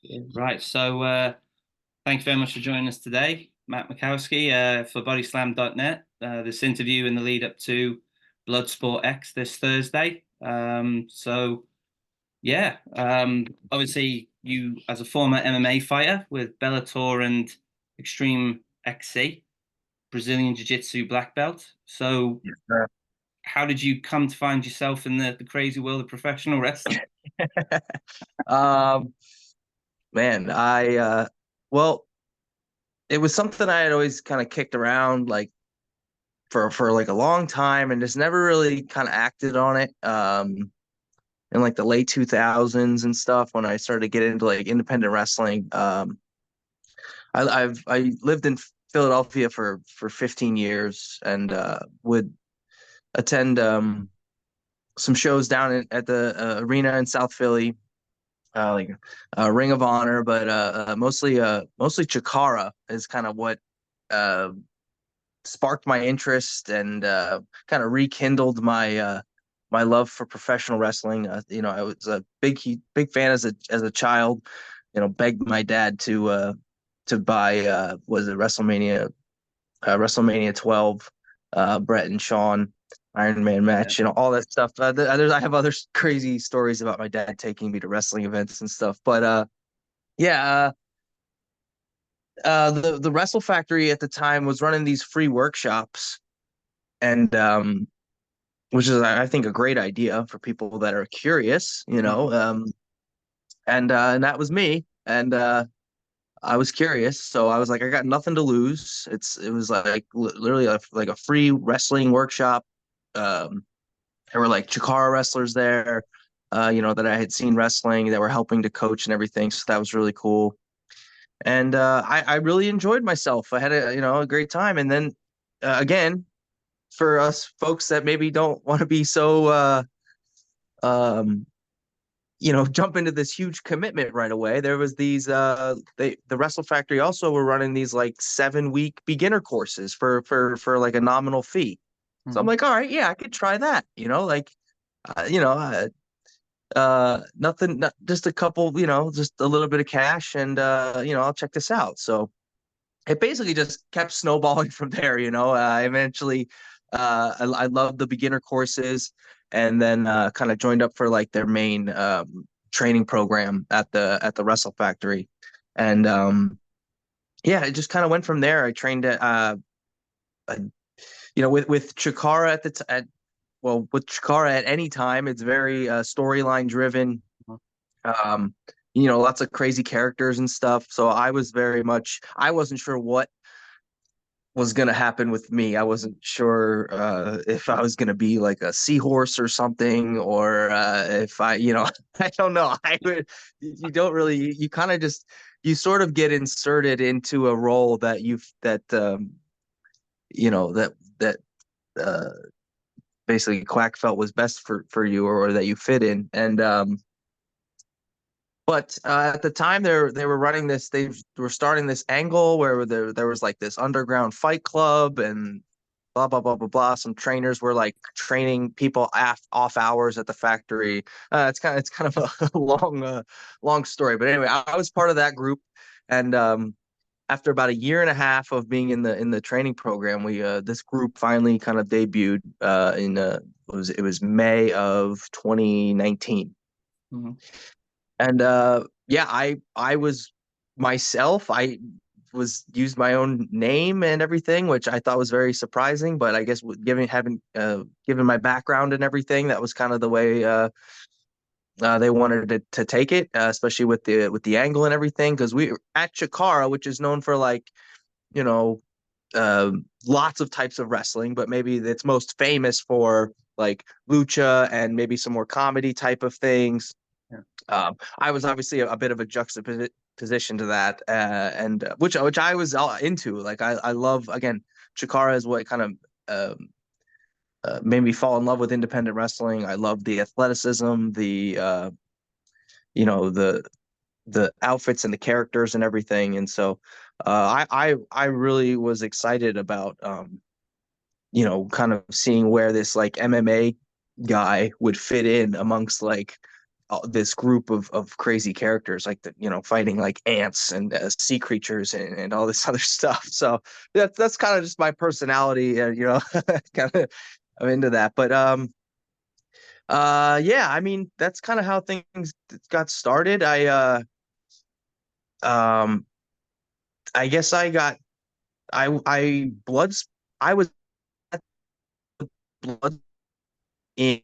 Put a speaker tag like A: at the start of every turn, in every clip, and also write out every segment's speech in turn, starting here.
A: Yeah, right. So, thanks very much for joining us today, Matt Makowski, for BodySlamNet. This interview in the lead up to Bloodsport X this Thursday. Obviously, you as a former MMA fighter with Bellator and Extreme XC, Brazilian Jiu-Jitsu black belt. So,
B: Yes, sir.
A: how did you come to find yourself in the crazy world of professional wrestling?
B: um, Man, well, it was something I had always kind of kicked around like for like a long time and just never really kind of acted on it. In like the late 2000s and stuff when I started to get into like independent wrestling. I lived in Philadelphia for 15 years and would attend some shows down at the arena in South Philly, like Ring of Honor, but mostly Chikara is kind of what uh, sparked my interest and kind of rekindled my love for professional wrestling. I was a big fan as a child. Begged my dad to buy was it WrestleMania 12, Brett and Sean Iron Man match, all that stuff. I have other crazy stories about my dad taking me to wrestling events and stuff. But yeah, the Wrestle Factory at the time was running these free workshops, and which is I think a great idea for people that are curious, and that was me, and I was curious, so I was like, I got nothing to lose. It was like literally like a free wrestling workshop. Um, there were like Chikara wrestlers there, that I had seen wrestling that were helping to coach and everything. So that was really cool. And I really enjoyed myself. I had a great time. And then again, for us folks that maybe don't want to be so um, jump into this huge commitment right away. There was these the Wrestle Factory also were running these like 7-week beginner courses for like a nominal fee. So I'm
A: Mhm.
B: like, all right, yeah, I could try that. Like uh, you know, uh, nothing, just a couple, just a little bit of cash, and I'll check this out. So it basically just kept snowballing from there. I eventually, I loved the beginner courses, and then kind of joined up for like their main training program at the Wrestle Factory, and yeah, it just kind of went from there. I trained uh with Chikara with Chikara at any time, it's very storyline driven. Um, lots of crazy characters and stuff. So I wasn't sure what was going to happen with me. I wasn't sure if I was going to be like a seahorse or something, or if I don't know. You don't really, you kind of just, you sort of get inserted into a role that uh, basically Quack felt was best for you, or that you fit in. And but at the time they were running this, they were starting this angle where there was like this underground fight club and blah blah blah blah blah. Some trainers were like training people off hours at the factory. It's kind of a long story, but anyway, I was part of that group, and after about a year and a half of being in the training program, we this group finally kind of debuted in it was May of 2019.
A: Mhm.
B: And yeah, I was myself. I was used my own name and everything, which I thought was very surprising. But I guess given my background and everything, that was kind of the way they wanted to take it, especially with the angle and everything. Because we at Chikara, which is known for like you know lots of types of wrestling, but maybe it's most famous for like lucha and maybe some more comedy type of things.
A: Yeah.
B: I was obviously a bit of a juxtaposition to that, and which I was all into. Like I love, again, Chikara is what kind of made me fall in love with independent wrestling. I love the athleticism, the outfits and the characters and everything, and so I really was excited about kind of seeing where this like MMA guy would fit in amongst like this group of crazy characters, like fighting like ants and sea creatures and all this other stuff. So that's kind of just my personality, kind of I'm into that. But yeah, I mean, that's kind of how things got started. Um I guess I bloods I was at blood in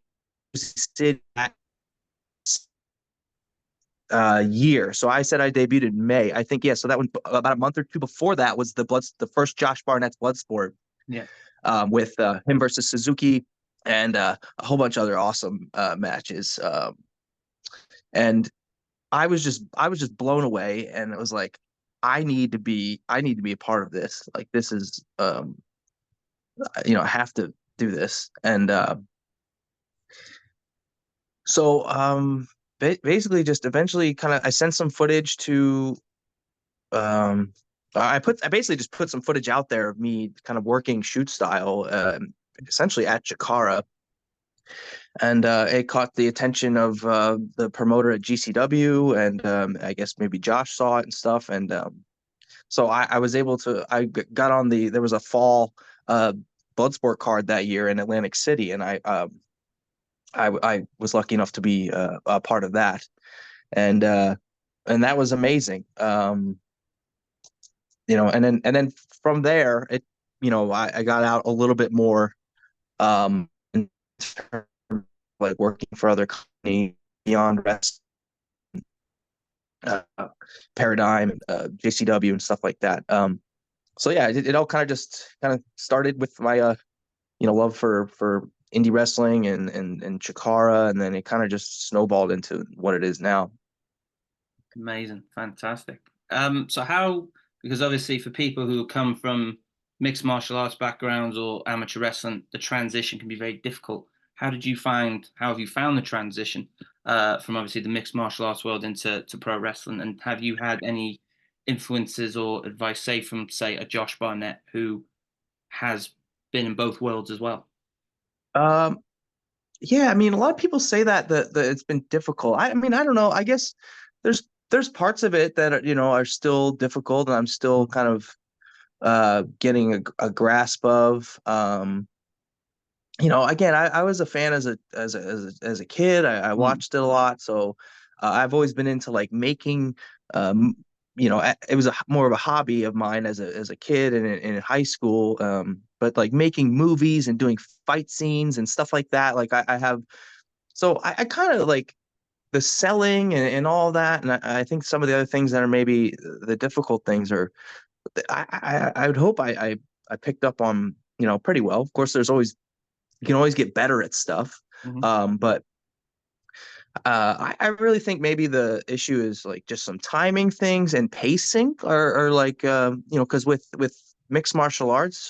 B: City year. So I said I debuted in May. I think, yeah. So that one, about a month or two before that, was the first Josh Barnett's Bloodsport.
A: Yeah.
B: With him versus Suzuki and a whole bunch of other awesome matches. And I was just blown away, and it was like, I need to be a part of this. Like, this is I have to do this. And so basically just eventually kind of I sent some footage to um I basically just put some footage out there of me kind of working shoot style, essentially at Chikara, and it caught the attention of the promoter at GCW, and I guess maybe Josh saw it and stuff, and so I was able to got on there was a fall Bloodsport card that year in Atlantic City, and I was lucky enough to be a part of that, and that was amazing. And then from there, I got out a little bit more, in terms of, like, working for other companies beyond Rest, uh, Paradigm, JCW, and stuff like that. So yeah, it all kind of started with my love for indie wrestling and Chikara, and then it kind of just snowballed into what it is now.
A: Amazing. Fantastic. So how, because obviously for people who come from mixed martial arts backgrounds or amateur wrestling, the transition can be very difficult. How have you found the transition from obviously the mixed martial arts world into pro wrestling? And have you had any influences or advice, say, from, say, a Josh Barnett who has been in both worlds as well?
B: Um, yeah, I mean, a lot of people say that it's been difficult. I mean, I don't know. I guess there's parts of it that are still difficult, and I'm still kind of getting a grasp of. Again, I was a fan as a kid. I
A: Mm.
B: watched it a lot, so I've always been into like making. Um, it was more of a hobby of mine as a kid and in high school. But like making movies and doing fight scenes and stuff like that. Like I have, so I kind of like the selling and all that. And I think some of the other things that are maybe the difficult things are, I would hope I picked up on, pretty well. Of course, you can always get better at stuff.
A: Hmm.
B: But I really think maybe the issue is like just some timing things and pacing, or like, because with mixed martial arts,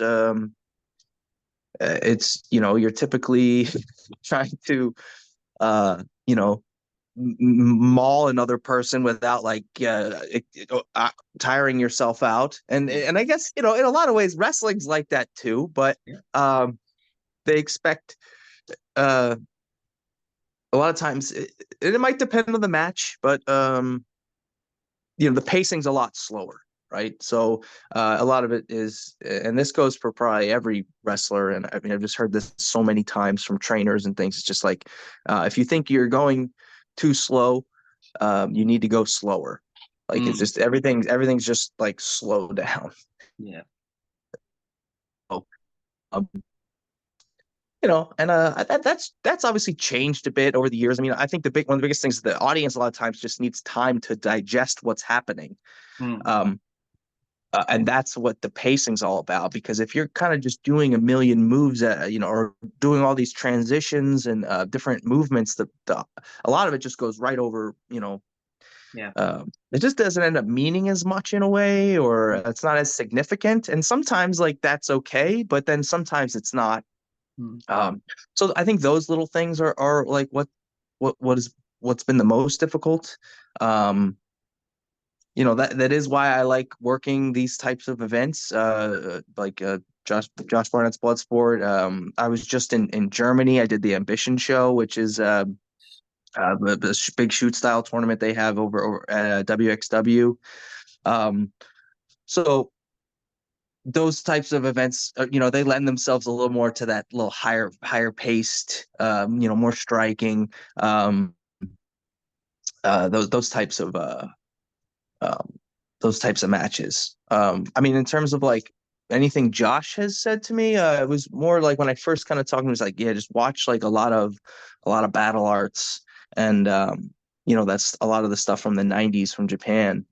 B: it's, you're typically trying to, you know, maul another person without like tiring yourself out. And I guess, in a lot of ways, wrestling's like that too. But
A: Yeah.
B: they expect uh, a lot of times, it might depend on the match, but the pacing's a lot slower, right? So a lot of it is, and this goes for probably every wrestler. And I mean, I've just heard this so many times from trainers and things. It's just like, if you think you're going too slow, you need to go slower. Like, it's
A: Mm.
B: just everything's just like slow down.
A: Yeah.
B: So, um, and that's obviously changed a bit over the years. I mean, I think one of the biggest things is the audience a lot of times just needs time to digest what's happening.
A: Mm.
B: Um, and that's what the pacing's all about. Because if you're kind of just doing a million moves, or doing all these transitions and different movements, a lot of it just goes right over.
A: Yeah.
B: It just doesn't end up meaning as much in a way, or
A: Mm.
B: it's not as significant. And sometimes, like, that's okay, but then sometimes it's not.
A: Mm.
B: Um, so I think those little things are like what's been the most difficult. Um, that is why I like working these types of events, like Josh Barnett's Bloodsport. I was just in Germany. I did the Ambition show, which is the big shoot style tournament they have over at WXW. Um, so those types of events, they lend themselves a little more to that little higher paced, more striking, those types of um, those types of matches. I mean, in terms of like anything Josh has said to me, it was more like when I first kind of talked to him, he was like, yeah, just watch like a lot of battle arts, and that's a lot of the stuff from the '90s from Japan.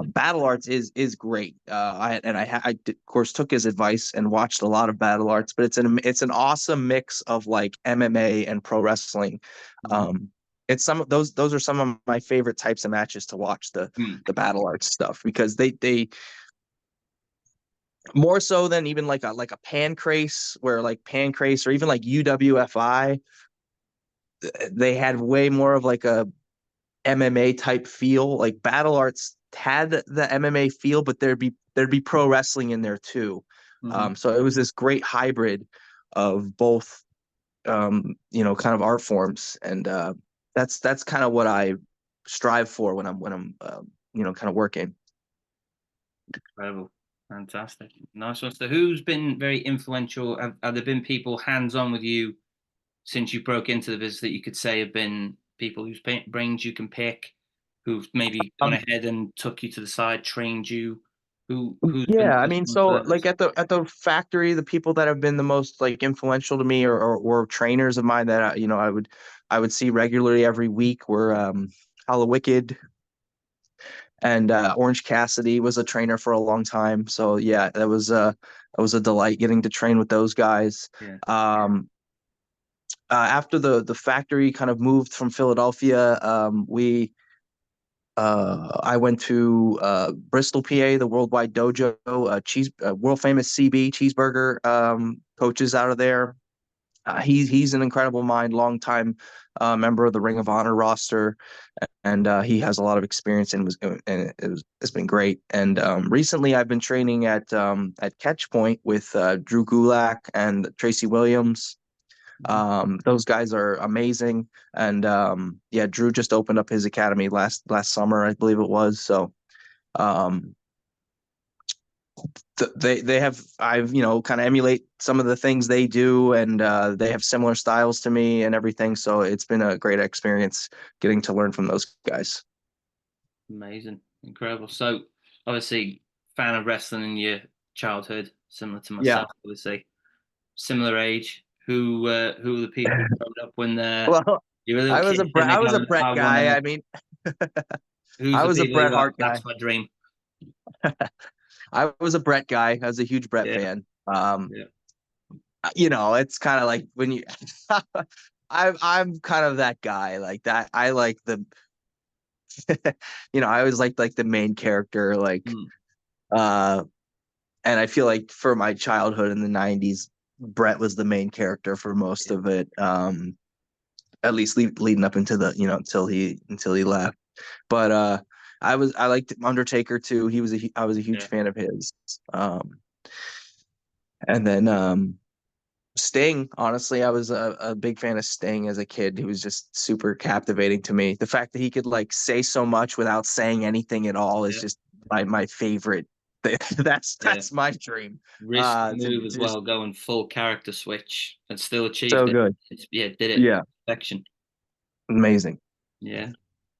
B: Battle arts is great. I of course took his advice and watched a lot of battle arts, but it's an awesome mix of like MMA and pro wrestling.
A: Mhm.
B: Um, it's some of those are some of my favorite types of matches to watch,
A: Mm.
B: the battle arts stuff, because they more so than even like a pancrase, where like pancrase or even like UWFI, they had way more of like a MMA type feel. Like battle arts had the MMA feel, but there'd be pro wrestling in there too.
A: Mhm.
B: So it was this great hybrid of both, kind of art forms, and that's kind of what I strive for when I'm kind of working.
A: Incredible. Fantastic. Nice one. So who's been very influential? Have there been people hands-on with you since you broke into the business that you could say have been people whose brains you can pick, who've maybe gone
B: Um,
A: ahead and took you to the side, trained you? Who's been
B: yeah,
A: the
B: I
A: most
B: mean, so like
A: influence?
B: at the factory, the people that have been the most like influential to me, or trainers of mine that I would see regularly every week were Hala Wicked, and Orange Cassidy was a trainer for a long time. So yeah, that was a delight getting to train with those guys.
A: Yeah.
B: After the factory kind of moved from Philadelphia, we I went to Bristol, PA, the Worldwide Dojo, world famous CB cheeseburger coaches out of there. He's an incredible mind, long time member of the Ring of Honor roster, and he has a lot of experience, it's been great. And recently, I've been training at Catch Point with Drew Gulak and Tracy Williams. Those guys are amazing, and yeah, Drew just opened up his academy last summer, I believe it was. So um, they have I've kind of emulate some of the things they do, and they have similar styles to me and everything. So it's been a great experience getting to learn from those guys.
A: Amazing. Incredible. So obviously fan of wrestling in your childhood, similar to
B: Yeah.
A: myself, obviously. Similar age. Who are the people who growing up when
B: Well,
A: you're a little
B: I was
A: kid
B: a
A: and
B: Bret
A: they
B: I was a
A: go,
B: Bret
A: I
B: guy.
A: wanna
B: I mean,
A: who's
B: I
A: the
B: was a
A: people
B: Bret
A: who
B: Hart guy.
A: that's my dream.
B: I was a Bret guy. I was a huge Bret
A: Yeah,
B: fan.
A: yeah,
B: It's kind of like when you I'm kind of that guy like that. I like the I always liked like the main character, like
A: mm,
B: uh and I feel like for my childhood in the 90s, Brett was the main character for most
A: yeah,
B: of it. At least leading up into the, until he left. But I liked Undertaker too. I was a huge
A: yeah,
B: fan of his. Um and then Sting, honestly, I was a big fan of Sting as a kid. He was just super captivating to me. The fact that he could like say so much without saying anything at all is
A: yeah,
B: just my favorite. That's
A: yeah.
B: that's my dream.
A: Risky
B: To
A: move as
B: just
A: well, going full character switch and still achieved
B: so
A: it.
B: good.
A: Yeah, did it
B: Yeah,
A: perfection.
B: amazing.
A: Yeah.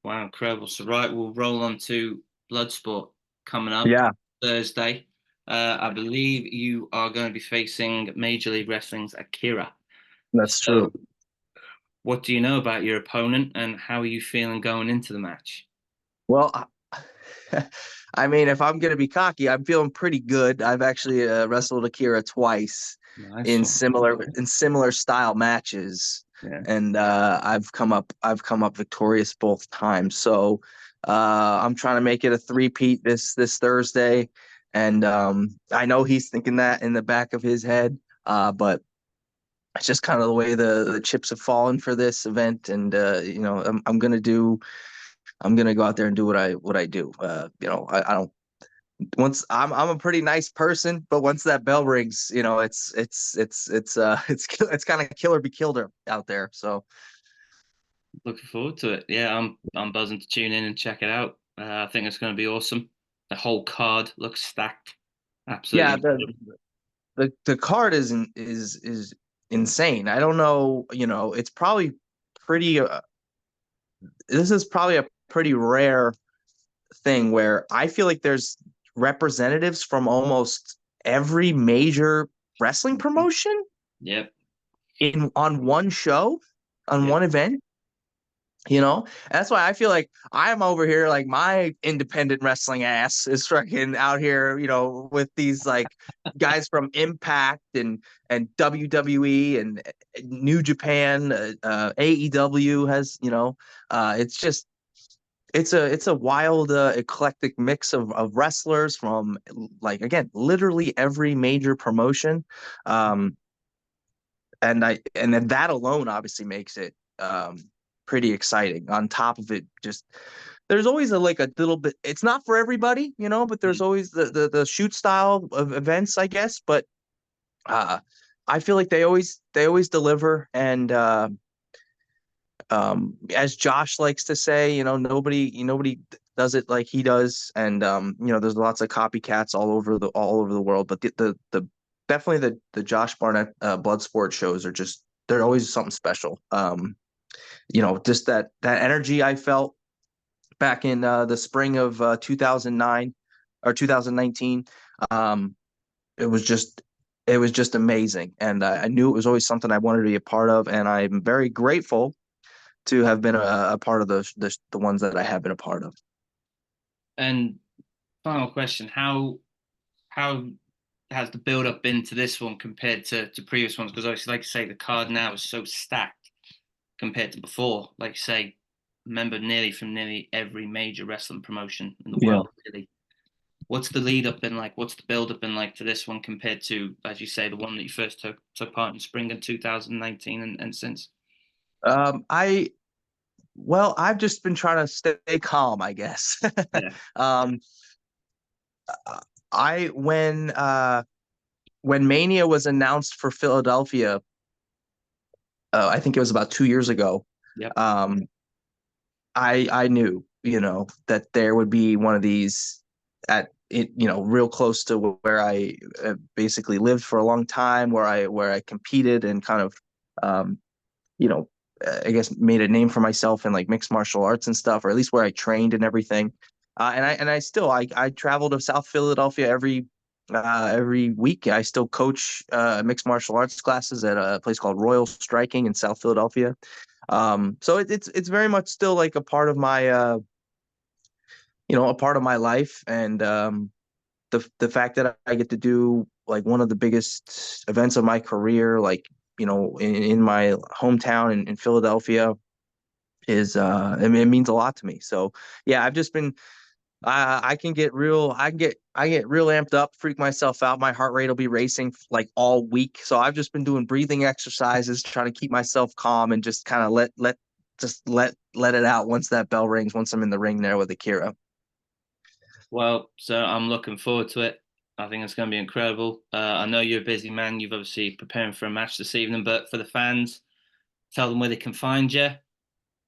A: Wow, incredible. So right, we'll roll on to Bloodsport coming up
B: Yeah,
A: Thursday. I believe you are going to be facing Major League Wrestling's Akira.
B: that's
A: So,
B: true.
A: what do you know about your opponent, and how are you feeling going into the match?
B: Well, I mean, if I'm gonna be cocky, I'm feeling pretty good. I've actually wrestled Akira twice
A: Nice
B: in
A: one.
B: similar style matches,
A: Yeah.
B: and I've come up victorious both times. So I'm trying to make it a three-peat this Thursday, and I know he's thinking that in the back of his head, but it's just kind of the way the chips have fallen for this event, and I'm gonna go out there and do what I do. I don't. Once I'm a pretty nice person, but once that bell rings, it's kind of kill or be killed out there. So
A: Looking forward to it. Yeah, I'm buzzing to tune in and check it out. I think it's going to be awesome. The whole card looks stacked. Absolutely
B: Yeah,
A: incredible.
B: the card is insane. I don't know, it's probably pretty. This is probably a pretty rare thing where I feel like there's representatives from almost every major wrestling promotion
A: Yep.
B: in on one show, on
A: Yep.
B: one event. And that's why I feel like I'm over here, like my independent wrestling ass is fucking out here, with these like guys from Impact and WWE and New Japan, AEW has, it's just it's a wild eclectic mix of wrestlers from, like, again, literally every major promotion. Um, and then that alone obviously makes it pretty exciting. On top of it, just there's always like a little bit. It's not for everybody, but there's always the shoot style of events, I guess. But uh, I feel like they always deliver. And as Josh likes to say, nobody does it like he does. And there's lots of copycats all over the world. But the definitely the Josh Barnett Bloodsport shows are just, they're always something special. Just that energy I felt back in the spring of 2009 or 2019. Um, it was just it was just amazing, and I knew it was always something I wanted to be a part of, and I'm very grateful to have been a part of the ones that I have been a part of.
A: And final question: how has the build up been to this one compared to previous ones? Because obviously, like you say, the card now is so stacked compared to before. Like you say, member nearly every major wrestling promotion in the
B: Yeah.
A: world, really. What's the lead up been like? What's the build up been like to this one compared to, as you say, the one that you first took part in spring in 2019 and since?
B: I Well, I've just been trying to stay calm, I guess.
A: Yeah.
B: um, I when Mania was announced for Philadelphia, I think it was about 2 years ago.
A: Yep.
B: Um, I knew, that there would be one of these at it, real close to where I basically lived for a long time, where I competed and kind of, um, you know, I guess made a name for myself in like mixed martial arts and stuff, or at least where I trained and everything. And I still I travel to South Philadelphia every week. I still coach mixed martial arts classes at a place called Royal Striking in South Philadelphia. So it's very much still like a part of my a part of my life. And the fact that I get to do like one of the biggest events of my career, like, in my hometown in Philadelphia, is it means a lot to me. So yeah, I've just been I get real amped up, freak myself out. My heart rate will be racing like all week. So I've just been doing breathing exercises, trying to keep myself calm and just kind of let it out once that bell rings, once I'm in the ring there with Akira.
A: Well, so I'm looking forward to it. I think it's going to be incredible. I know you're a busy man. You've obviously preparing for a match this evening, but for the fans, tell them where they can find you.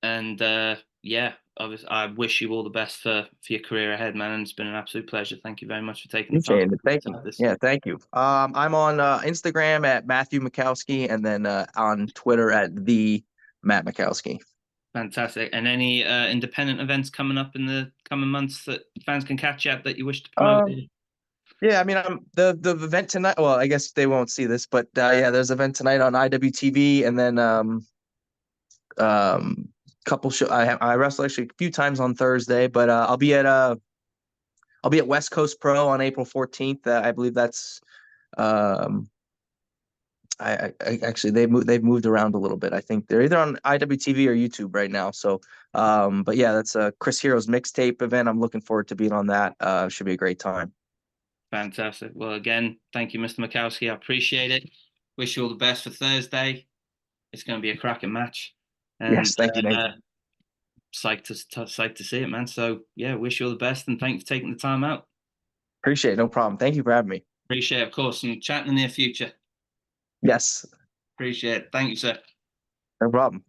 A: And yeah, obviously, I wish you all the best for your career ahead, man. And it's been an absolute pleasure. Thank you very much for taking the time
B: Appreciate it. Thank
A: to
B: you.
A: have this.
B: Yeah, thank you. I'm on Instagram at Matthew Makowski, and then on Twitter at the Matt Makowski.
A: Fantastic. And any independent events coming up in the coming months that fans can catch you at that you wish to promote?
B: Yeah, I mean, I'm the event tonight. Well, I guess they won't see this, but yeah, there's an event tonight on IWTV, and then couple show. I wrestle actually a few times on Thursday, but I'll be at West Coast Pro on April 14th. I believe that's um I actually they've moved around a little bit. I think they're either on IWTV or YouTube right now. So but yeah, that's a Chris Hero's mixtape event. I'm looking forward to being on that. Should be a great time.
A: Fantastic. Well, again, thank you, Mr. Makowski. I appreciate it. Wish you all the best for Thursday. It's going to be a cracking match, and
B: Yes, thank you, Nathan.
A: psyched to see it, man. So yeah, wish you all the best, and thanks for taking the time out.
B: Appreciate it. No problem. Thank you for having me.
A: Appreciate it, of course, and chat in the near future.
B: Yes,
A: Appreciate it. Thank you, sir.
B: no problem.